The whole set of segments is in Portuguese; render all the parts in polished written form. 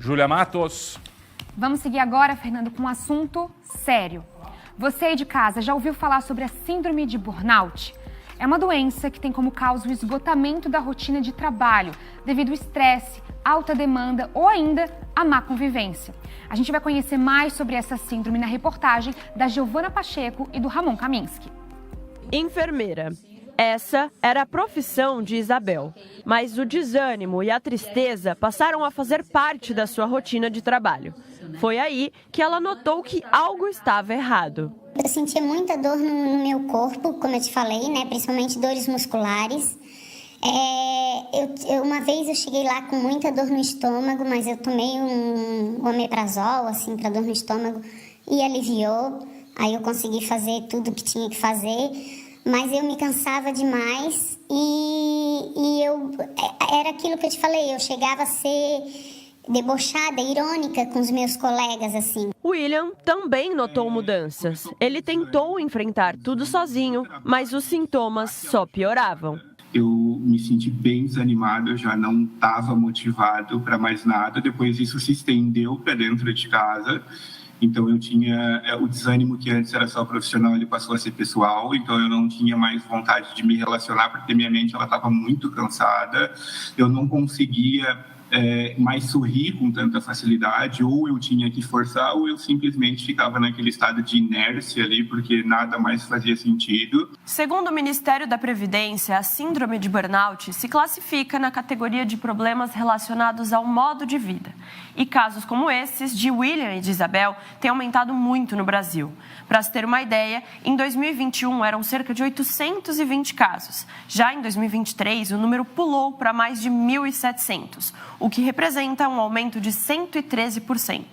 Júlia Matos. Vamos seguir agora, Fernando, com um assunto sério. Você aí de casa já ouviu falar sobre a síndrome de burnout? É uma doença que tem como causa o esgotamento da rotina de trabalho, devido ao estresse, alta demanda ou ainda a má convivência. A gente vai conhecer mais sobre essa síndrome na reportagem da Giovana Pacheco e do Ramon Kaminski. Enfermeira. Essa era a profissão de Isabel, mas o desânimo e a tristeza passaram a fazer parte da sua rotina de trabalho. Foi aí que ela notou que algo estava errado. Eu sentia muita dor no meu corpo, como eu te falei, né? Principalmente dores musculares. Uma vez eu cheguei lá com muita dor no estômago, mas eu tomei um omeprazol, assim, para dor no estômago, e aliviou. Aí eu consegui fazer tudo o que tinha que fazer, mas eu me cansava demais era aquilo que eu te falei, eu chegava a ser debochada, irônica com os meus colegas, assim. William também notou mudanças. Ele tentou enfrentar tudo sozinho, mas os sintomas só pioravam. Eu me senti bem desanimado, eu já não estava motivado para mais nada. Depois isso se estendeu para dentro de casa. Então eu tinha o desânimo que antes era só profissional, ele passou a ser pessoal. Então eu não tinha mais vontade de me relacionar porque minha mente ela estava muito cansada. Eu não conseguia mais sorrir com tanta facilidade, ou eu tinha que forçar, ou eu simplesmente ficava naquele estado de inércia ali, porque nada mais fazia sentido. Segundo o Ministério da Previdência, a síndrome de burnout se classifica na categoria de problemas relacionados ao modo de vida. E casos como esses, de William e de Isabel, têm aumentado muito no Brasil. Para se ter uma ideia, em 2021 eram cerca de 820 casos. Já em 2023, o número pulou para mais de 1.700, o que representa um aumento de 113%.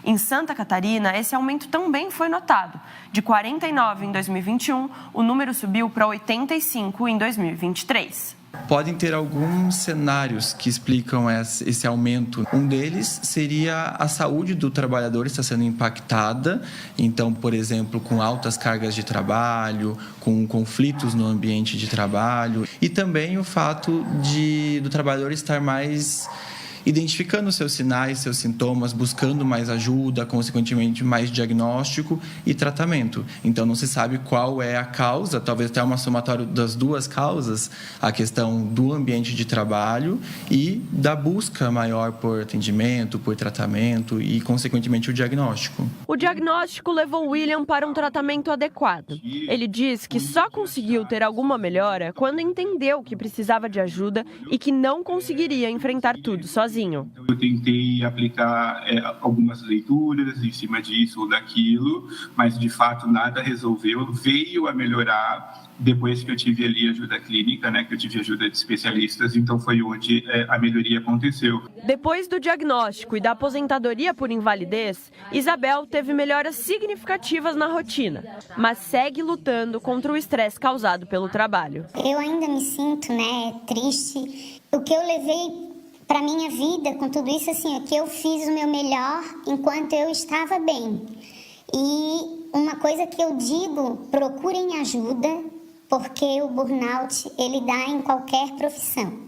Em Santa Catarina, esse aumento também foi notado. De 49 em 2021, o número subiu para 85 em 2023. Podem ter alguns cenários que explicam esse aumento. Um deles seria a saúde do trabalhador está sendo impactada. Então, por exemplo, com altas cargas de trabalho, com conflitos no ambiente de trabalho. E também o fato do trabalhador estar mais identificando seus sinais, seus sintomas, buscando mais ajuda, consequentemente mais diagnóstico e tratamento. Então não se sabe qual é a causa, talvez até uma somatória das duas causas, a questão do ambiente de trabalho e da busca maior por atendimento, por tratamento e consequentemente o diagnóstico. O diagnóstico levou William para um tratamento adequado. Ele diz que só conseguiu ter alguma melhora quando entendeu que precisava de ajuda e que não conseguiria enfrentar tudo sozinho. Eu tentei aplicar algumas leituras em cima disso ou daquilo, mas de fato nada resolveu. Veio a melhorar depois que eu tive ali ajuda clínica, né, que eu tive ajuda de especialistas, então foi onde a melhoria aconteceu. Depois do diagnóstico e da aposentadoria por invalidez, Isabel teve melhoras significativas na rotina, mas segue lutando contra o estresse causado pelo trabalho. Eu ainda me sinto, triste. O que eu levei para minha vida com tudo isso, assim, é que eu fiz o meu melhor enquanto eu estava bem. E uma coisa que eu digo, procurem ajuda, porque o burnout, ele dá em qualquer profissão.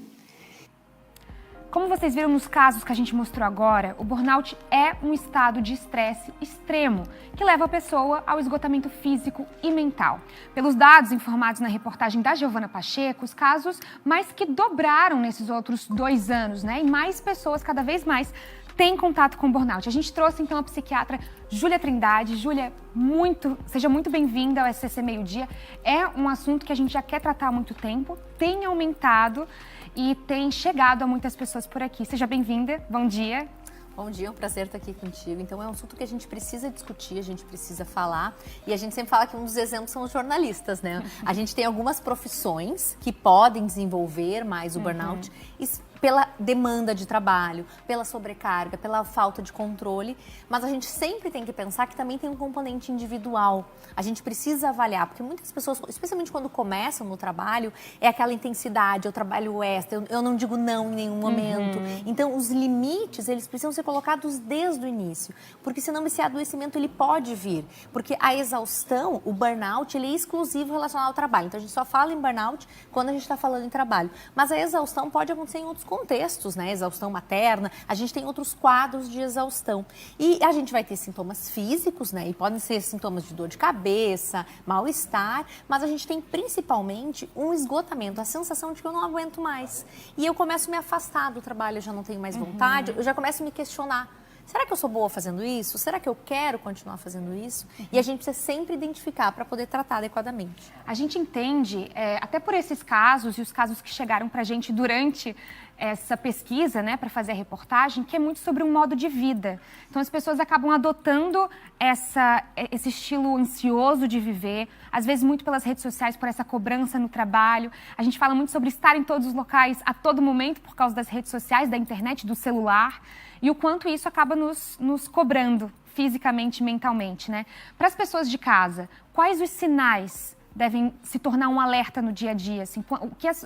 Como vocês viram nos casos que a gente mostrou agora, o burnout é um estado de estresse extremo que leva a pessoa ao esgotamento físico e mental. Pelos dados informados na reportagem da Giovana Pacheco, os casos mais que dobraram nesses outros 2 anos, E mais pessoas, cada vez mais, têm contato com o burnout. A gente trouxe, então, a psiquiatra Júlia Trindade. Júlia, seja muito bem-vinda ao SCC Meio-Dia. É um assunto que a gente já quer tratar há muito tempo, tem aumentado e tem chegado a muitas pessoas por aqui. Seja bem-vinda, bom dia. Bom dia, é um prazer estar aqui contigo. Então é um assunto que a gente precisa discutir, a gente precisa falar. E a gente sempre fala que um dos exemplos são os jornalistas, A gente tem algumas profissões que podem desenvolver mais o burnout pela demanda de trabalho, pela sobrecarga, pela falta de controle. Mas a gente sempre tem que pensar que também tem um componente individual. A gente precisa avaliar, porque muitas pessoas, especialmente quando começam no trabalho, é aquela intensidade, eu trabalho extra, eu não digo não em nenhum momento. Então, os limites, eles precisam ser colocados desde o início, porque senão esse adoecimento ele pode vir. Porque a exaustão, o burnout, ele é exclusivo relacionado ao trabalho. Então, a gente só fala em burnout quando a gente está falando em trabalho. Mas a exaustão pode acontecer em outros contextos. contextos, né? Exaustão materna, a gente tem outros quadros de exaustão. E a gente vai ter sintomas físicos, né? E podem ser sintomas de dor de cabeça, mal-estar, mas a gente tem principalmente um esgotamento, a sensação de que eu não aguento mais. E eu começo a me afastar do trabalho, eu já não tenho mais vontade, eu já começo a me questionar. Será que eu sou boa fazendo isso? Será que eu quero continuar fazendo isso? E a gente precisa sempre identificar para poder tratar adequadamente. A gente entende, até por esses casos e os casos que chegaram para a gente durante essa pesquisa, né, para fazer a reportagem, que é muito sobre um modo de vida. Então, as pessoas acabam adotando esse estilo ansioso de viver, às vezes muito pelas redes sociais, por essa cobrança no trabalho. A gente fala muito sobre estar em todos os locais a todo momento por causa das redes sociais, da internet, do celular, e o quanto isso acaba nos cobrando fisicamente e mentalmente, né? Para as pessoas de casa, quais os sinais devem se tornar um alerta no dia a dia? Assim,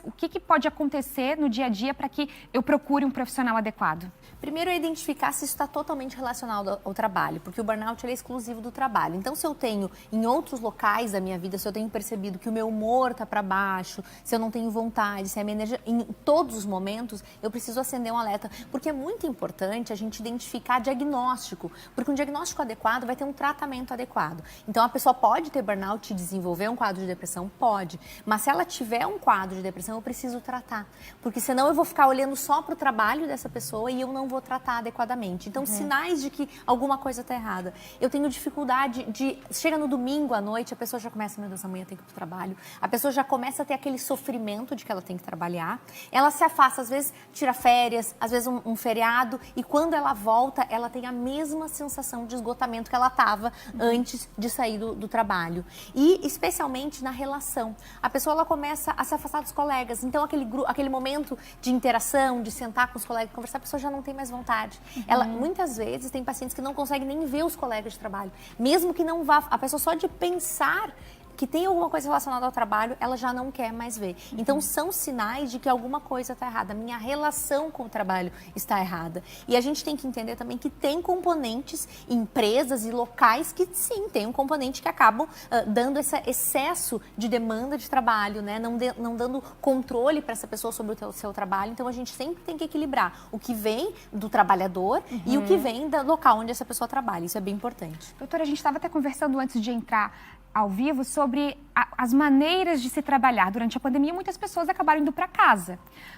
o que pode acontecer no dia a dia para que eu procure um profissional adequado? Primeiro é identificar se isso está totalmente relacionado ao trabalho, porque o burnout é exclusivo do trabalho. Então, se eu tenho em outros locais da minha vida, se eu tenho percebido que o meu humor está para baixo, se eu não tenho vontade, se a minha energia, em todos os momentos, eu preciso acender um alerta. Porque é muito importante a gente identificar diagnóstico, porque um diagnóstico adequado vai ter um tratamento adequado. Então, a pessoa pode ter burnout e desenvolver um quadro de depressão? Pode. Mas se ela tiver um quadro de depressão, eu preciso tratar. Porque senão eu vou ficar olhando só para o trabalho dessa pessoa e eu não vou tratar adequadamente. Então, sinais de que alguma coisa está errada. Eu tenho dificuldade chega no domingo à noite, a pessoa já começa, meu Deus, amanhã tem que ir para o trabalho. A pessoa já começa a ter aquele sofrimento de que ela tem que trabalhar. Ela se afasta, às vezes tira férias, às vezes um feriado, e quando ela volta, ela tem a mesma sensação de esgotamento que ela estava antes de sair do trabalho. E, especialmente, na relação. A pessoa ela começa a se afastar dos colegas. Então, aquele momento de interação, de sentar com os colegas e conversar, a pessoa já não tem mais vontade. Ela, muitas vezes, tem pacientes que não conseguem nem ver os colegas de trabalho. Mesmo que não vá, a pessoa só de pensar que tem alguma coisa relacionada ao trabalho, ela já não quer mais ver. Então, são sinais de que alguma coisa está errada. A minha relação com o trabalho está errada. E a gente tem que entender também que tem componentes, empresas e locais que, sim, tem um componente que acabam dando esse excesso de demanda de trabalho, né? Não dando controle para essa pessoa sobre o seu trabalho. Então, a gente sempre tem que equilibrar o que vem do trabalhador e o que vem do local onde essa pessoa trabalha. Isso é bem importante. Doutora, a gente estava até conversando antes de entrar ao vivo sobre as maneiras de se trabalhar. Durante a pandemia, muitas pessoas acabaram indo para casa.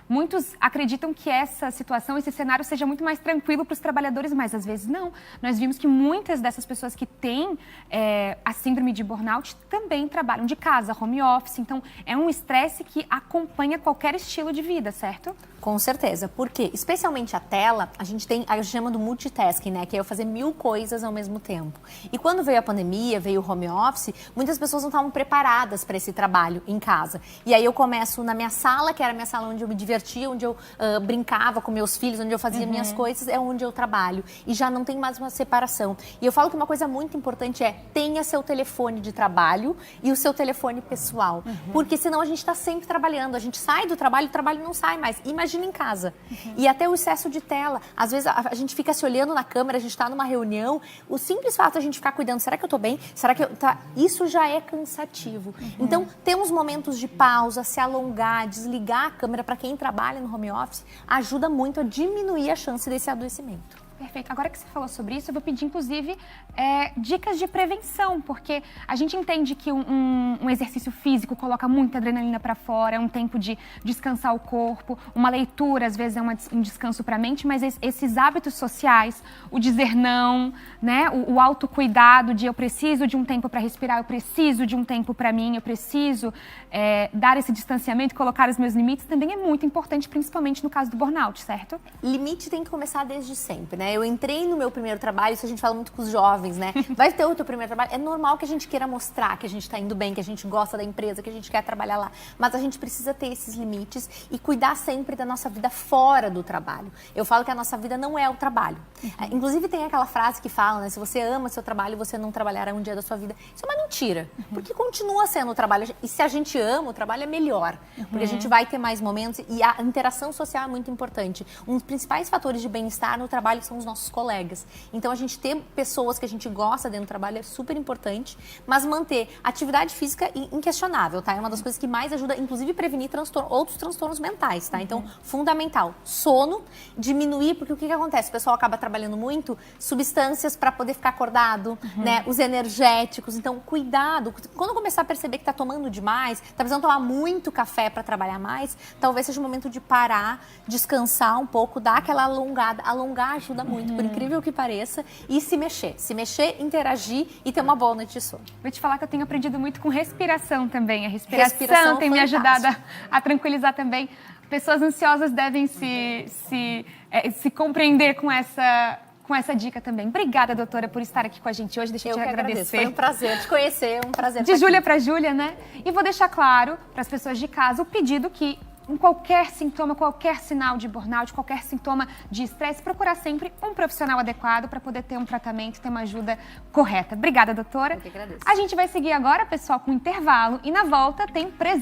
Muitos acreditam que essa situação, esse cenário seja muito mais tranquilo para os trabalhadores, mas às vezes não. Nós vimos que muitas dessas pessoas que têm a síndrome de burnout também trabalham de casa, home office. Então, é um estresse que acompanha qualquer estilo de vida, certo? Com certeza, porque especialmente a tela, a gente chama do multitasking, né? Que é eu fazer 1000 coisas ao mesmo tempo. E quando veio a pandemia, veio o home office, muitas pessoas não estavam preparadas para esse trabalho em casa. E aí eu começo na minha sala, que era a minha sala onde eu me divertia, onde eu brincava com meus filhos, onde eu fazia minhas coisas, é onde eu trabalho. E já não tem mais uma separação. E eu falo que uma coisa muito importante é tenha seu telefone de trabalho e o seu telefone pessoal. Porque senão a gente está sempre trabalhando. A gente sai do trabalho, o trabalho não sai mais. Imagina em casa. E até o excesso de tela. Às vezes a gente fica se olhando na câmera, a gente está numa reunião, o simples fato de a gente ficar cuidando, será que eu estou bem? Será que isso já é cansativo. Então, ter uns momentos de pausa, se alongar, desligar a câmera para quem trabalha no home office, ajuda muito a diminuir a chance desse adoecimento. Perfeito. Agora que você falou sobre isso, eu vou pedir, inclusive, dicas de prevenção, porque a gente entende que um exercício físico coloca muita adrenalina para fora, é um tempo de descansar o corpo, uma leitura, às vezes, é um descanso para a mente, mas esses hábitos sociais, o dizer não, né, o autocuidado de eu preciso de um tempo para respirar, eu preciso de um tempo para mim, eu preciso dar esse distanciamento, colocar os meus limites, também é muito importante, principalmente no caso do burnout, certo? Limite tem que começar desde sempre, né? Eu entrei no meu primeiro trabalho, isso a gente fala muito com os jovens, né? Vai ter o teu primeiro trabalho, é normal que a gente queira mostrar que a gente está indo bem, que a gente gosta da empresa, que a gente quer trabalhar lá, mas a gente precisa ter esses limites e cuidar sempre da nossa vida fora do trabalho. Eu falo que a nossa vida não é o trabalho. Inclusive tem aquela frase que fala, né? Se você ama seu trabalho, você não trabalhará um dia da sua vida. Isso é uma mentira, porque continua sendo o trabalho. E se a gente ama o trabalho, é melhor, porque a gente vai ter mais momentos e a interação social é muito importante. Um dos principais fatores de bem-estar no trabalho são os nossos colegas. Então, a gente ter pessoas que a gente gosta dentro do trabalho é super importante, mas manter atividade física inquestionável, tá? É uma das coisas que mais ajuda, inclusive, prevenir outros transtornos mentais, tá? Então, fundamental. Sono, diminuir, porque o que acontece? O pessoal acaba trabalhando muito, substâncias para poder ficar acordado, né? Os energéticos. Então, cuidado. Quando começar a perceber que tá tomando demais, tá precisando tomar muito café para trabalhar mais, talvez seja o momento de parar, descansar um pouco, dar aquela alongada. Alongar ajuda muito, por incrível que pareça, e se mexer. Se mexer, interagir e ter uma boa noite de sono. Vou te falar que eu tenho aprendido muito com respiração também. A respiração tem me ajudado a tranquilizar também. Pessoas ansiosas devem se compreender com essa dica também. Obrigada, doutora, por estar aqui com a gente hoje. Deixa eu te agradecer. Foi um prazer te conhecer, um prazer. De Júlia para Júlia, né? E vou deixar claro para as pessoas de casa o pedido que em qualquer sintoma, qualquer sinal de burnout, qualquer sintoma de estresse, procurar sempre um profissional adequado para poder ter um tratamento, ter uma ajuda correta. Obrigada, doutora. Eu que agradeço. A gente vai seguir agora, pessoal, com um intervalo e na volta tem presente.